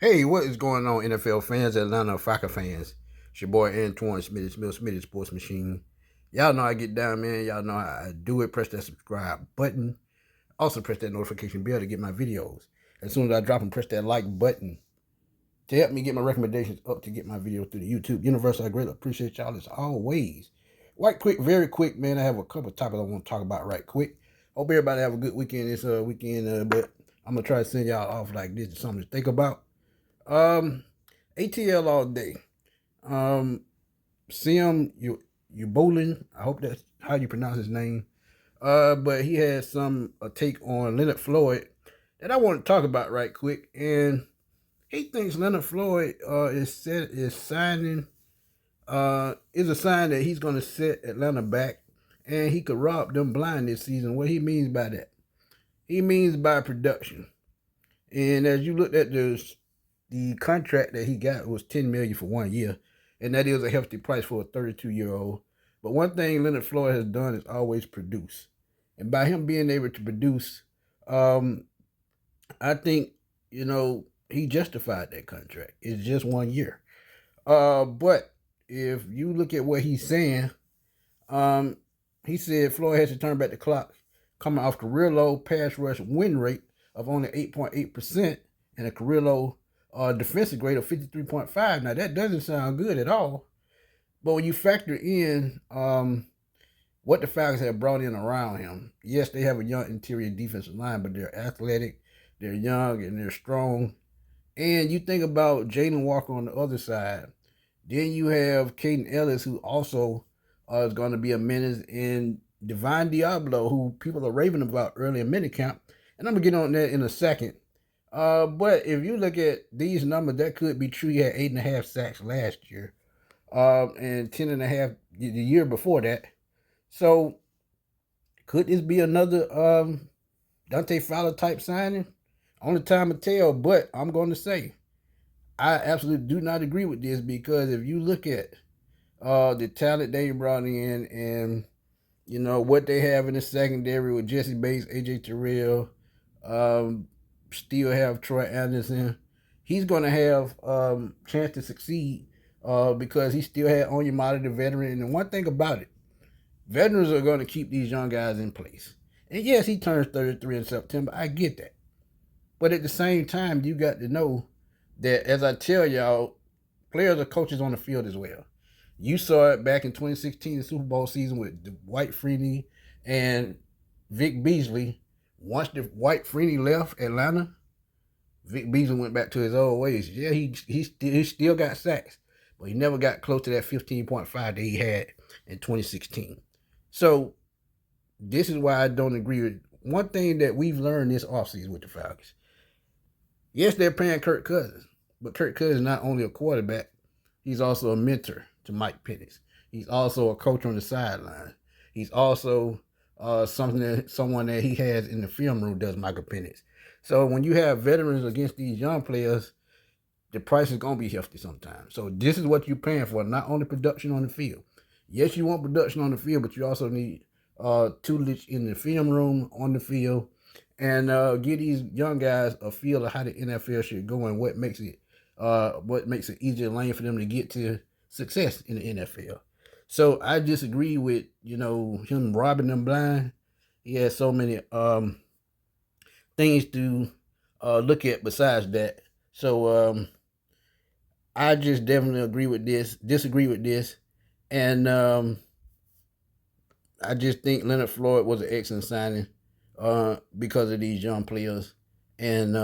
Hey, what is going on, NFL fans, Atlanta Falcons fans? It's your boy Antoine Smitty, Smitty Sports Machine. Y'all know I get down, man. Y'all know how I do it. Press that subscribe button. Also, press that notification bell to get my videos. As soon as I drop them, press that like button to help me get my recommendations up to get my videos through the YouTube universe. I greatly appreciate y'all as always. Right quick, very quick, man. I have a couple of topics I want to talk about right quick. Hope everybody have a good weekend this weekend, but I'm going to try to send y'all off like this, something to think about. Um, ATL all day. Um, Sim Ubolin. I hope that's how you pronounce his name. But he had a take on Leonard Floyd that I want to talk about right quick. And he thinks Leonard Floyd is signing is a sign that he's going to set Atlanta back, and he could rob them blind this season. What he means by that? He means by production. And as you looked at the contract that he got was $10 million for 1 year, and that is a hefty price for a 32-year-old. But one thing Leonard Floyd has done is always produce, and by him being able to produce, I think he justified that contract. It's just 1 year. But if you look at what he's saying, um, he said Floyd has to turn back the clock, coming off career low pass rush win rate of only 8.8% and a career low defensive grade of 53.5. Now that doesn't sound good at all. But when you factor in what the Falcons have brought in around him, yes, they have a young interior defensive line, but they're athletic, they're young, and they're strong. And you think about Jalen Walker on the other side. Then you have Caden Ellis, who also is going to be a menace, and Divine Deablo, who people are raving about early in minicamp. And I'm going to get on that in a second. But if you look at these numbers, that could be true. He had 8.5 sacks last year, and 10.5 the year before that. So could this be another Dante Fowler type signing? Only time will tell. But I'm going to say I absolutely do not agree with this, because if you look at the talent they brought in, and what they have in the secondary with Jesse Bates, AJ Terrell, still have Troy Anderson. He's going to have chance to succeed because he still had Onyemata, the veteran. And one thing about it, veterans are going to keep these young guys in place. And yes, he turns 33 in September. I get that. But at the same time, you got to know that, as I tell y'all, players are coaches on the field as well. You saw it back in 2016, the Super Bowl season, with Dwight Freeney and Vic Beasley. Once the Dwight Freeney left Atlanta, Vic Beasley went back to his old ways. Yeah, he still got sacks, but he never got close to that 15.5 that he had in 2016. So this is why I don't agree with one thing that we've learned this offseason with the Falcons. Yes, they're paying Kirk Cousins, but Kirk Cousins is not only a quarterback, he's also a mentor to Mike Penix. He's also a coach on the sideline. He's also someone that he has in the film room, does Michael Penix. So when you have veterans against these young players, the price is going to be hefty sometimes. So this is what you're paying for, not only production on the field. Yes, you want production on the field, but you also need tutelage in the film room, on the field, and give these young guys a feel of how the NFL should go and what makes it easier lane for them to get to success in the NFL. So I disagree with him robbing them blind. He has so many things to look at besides that. So I just definitely disagree with this, and I just think Leonard Floyd was an excellent signing because of these young players, and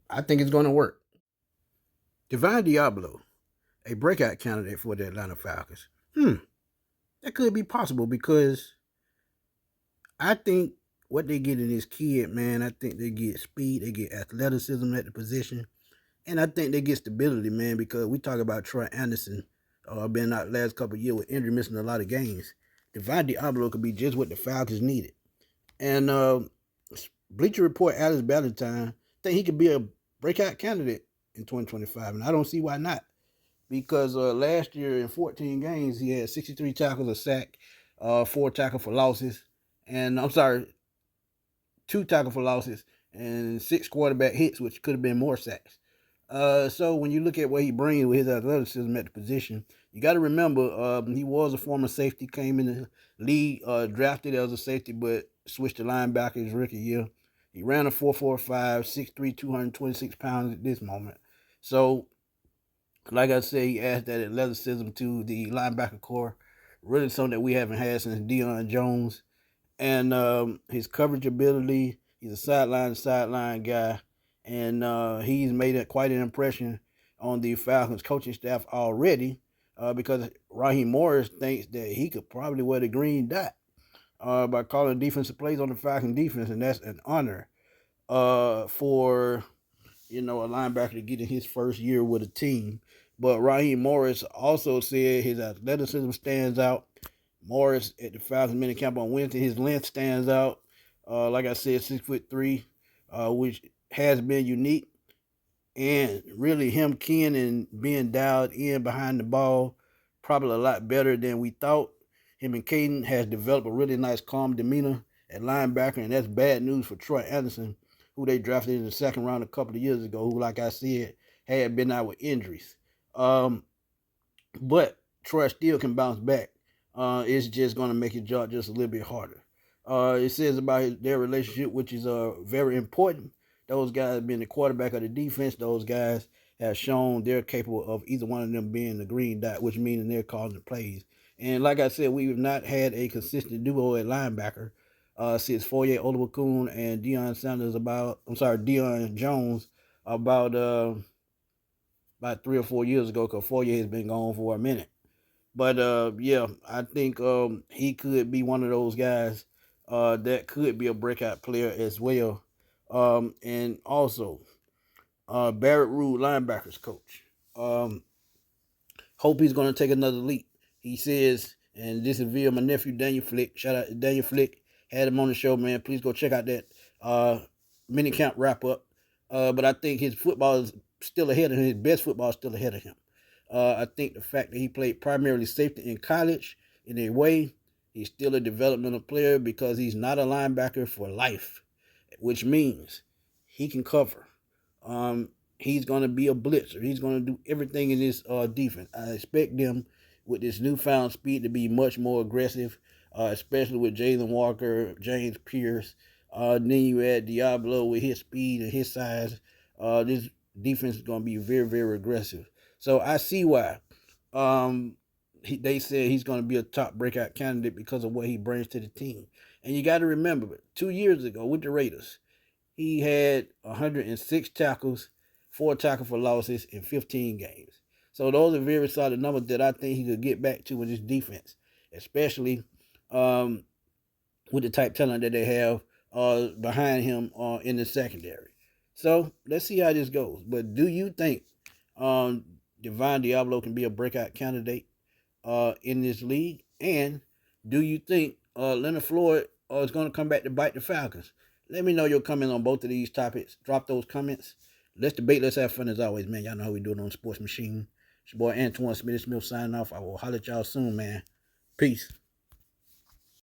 I think it's going to work. Divine Deablo, a breakout candidate for the Atlanta Falcons. That could be possible, because I think what they get in this kid, man, I think they get speed, they get athleticism at the position, and I think they get stability, man, because we talk about Troy Anderson being out last couple of years with injury, missing a lot of games. Divine Deablo could be just what the Falcons needed. And Bleacher Report, Alex Ballantyne, think he could be a breakout candidate in 2025, and I don't see why not. Because last year in 14 games, he had 63 tackles, a sack, 4 tackles for losses, and I'm sorry, 2 tackles for losses, and 6 quarterback hits, which could have been more sacks. So when you look at what he brings with his athleticism at the position, you got to remember he was a former safety, came in the league, drafted as a safety, but switched to linebacker his rookie year. He ran a 4.45, 6'3", 226 pounds at this moment. So, like I said, he adds that athleticism to the linebacker core. Really something that we haven't had since Deion Jones. And his coverage ability, he's a sideline guy. And he's made quite an impression on the Falcons coaching staff already because Raheem Morris thinks that he could probably wear the green dot by calling defensive plays on the Falcon defense, and that's an honor for a linebacker to get in his first year with a team. But Raheem Morris also said his athleticism stands out. Morris at the Falcons minicamp on Wednesday, his length stands out. Like I said, 6'3", which has been unique. And really him keying and being dialed in behind the ball, probably a lot better than we thought. Him and Caden has developed a really nice calm demeanor at linebacker, and that's bad news for Troy Anderson, who they drafted in the second round a couple of years ago, who, like I said, had been out with injuries. But Troy still can bounce back. It's just going to make his job just a little bit harder. It says about their relationship, which is very important. Those guys being the quarterback of the defense, those guys have shown they're capable of either one of them being the green dot, which means they're calling the plays. And like I said, we've not had a consistent duo at linebacker since Foye Oluokun and Deion Jones about 3 or 4 years ago, because Foye has been gone for a minute. But yeah, I think he could be one of those guys that could be a breakout player as well. And also, Barrett Rude, linebackers coach. Hope he's going to take another leap. He says, and this is via my nephew Daniel Flick. Shout out to Daniel Flick. Had him on the show, man. Please go check out that mini camp wrap up. But I think his football is still ahead of him. His best football is still ahead of him. I think the fact that he played primarily safety in college, in a way, he's still a developmental player because he's not a linebacker for life, which means he can cover. He's going to be a blitzer. He's going to do everything in this defense. I expect them, with this newfound speed, to be much more aggressive, especially with Jalen Walker, James Pierce. Then you add Diablo with his speed and his size. This defense is going to be very, very aggressive. So I see why they said he's going to be a top breakout candidate because of what he brings to the team. And you got to remember, 2 years ago with the Raiders, he had 106 tackles, 4 tackles for losses in 15 games. So those are very solid numbers that I think he could get back to with his defense, especially with the type talent that they have behind him in the secondary. So let's see how this goes. But do you think Divine Deablo can be a breakout candidate in this league? And do you think Leonard Floyd is going to come back to bite the Falcons? Let me know your comments on both of these topics. Drop those comments. Let's debate. Let's have fun as always, man. Y'all know how we do it on Sports Machine. It's your boy Antoine Smitty Smith signing off. I will holler at y'all soon, man. Peace.